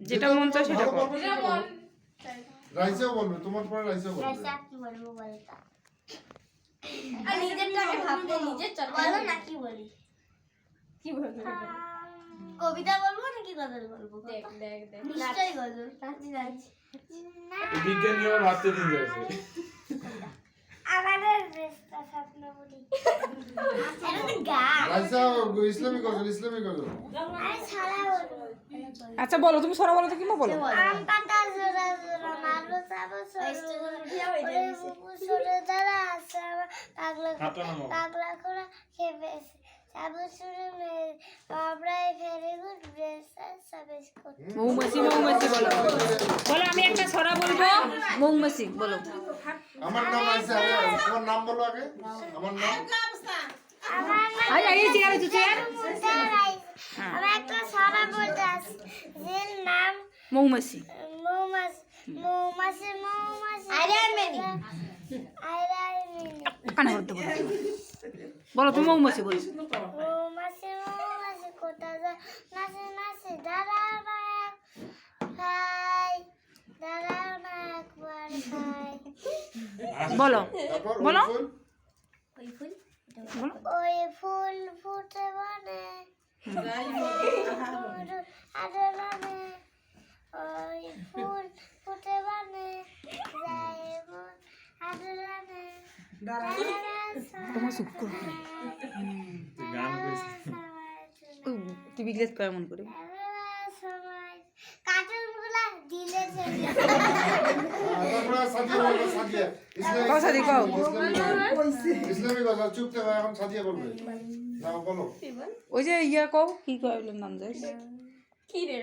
যেটা মন চায় সেটা কর। রাইসাও বলবে, তোমার পরে রাইসাও বলবে। রাইসা কি বলবো বলতা? আর নিজেরটাকে ভাবতে নিজেরটা বলো না, কি বলি? কি বলবো? কবিতা বলবো নাকি গজল বলবো? দেখ দেখ দেখ, নিশ্চয়ই গজল। নাচি নাচি বিজ্ঞানী আবার ভাবতে দিন যাচ্ছে। আমাদের বেস্তা স্বপ্ন বলি। এটা তো গান। রাইসা ইসলামিক গজল, ইসলামিক গজল। আরে ছাড়া বলবো। আচ্ছা বলো, তুমি সরা বলো তো, কিংবা বলো। আম পাতা জোড়া জোড়া মারলো সাবো সরে দাঁড়া আসা পাগলা পাগলা খোড়া খেপেছে সাবু সুরে মেরে বাবরাই ভেরি গুড ব্রেস সাবেশ কোট। মৌমাছি মৌমাছি বলো, বলো আমি একটা সরা বলবো, মৌমাছি বলো। আমার নাম রাইসা, তোমার নাম বলো আগে। আমার নাম আই আই চেয়ারে তুই চেয়ার। আমি একটা সারা বলতে আসি, যের নাম মৌমাছি। মৌমাছি মৌমাছি মৌমাছি আইরামেনি আইরামেনি কানে করতে বলো, বলো তুমি মৌমাছি বলো। মৌমাছি মৌমাছি কোথায় যায় নাচে নাচে দাঁড়াও না খাই, দাঁড়াও না একবার খাই। বলো তারপর বলো। ওই ফুল বলো। ওই ফুল ফুটে বনে আদরানে, ওই ফুল ফুটে বনে যায় মন আদরানে। তোমার সুখ করো, গান কইছে। তুই বিগলেস পায় মন করে। কার্টুন গুলা দিলে চলে তারপরে সাদিয়া বলবে, সাদিয়া। কও সাদিয়া, কও। ইসলামিক গজল, চুপ থাকো, এখন সাদিয়া বলবে। নাও বলো। ওই যে ইয়া কও, কি কয় ওগুলোর নাম যায়? কি রে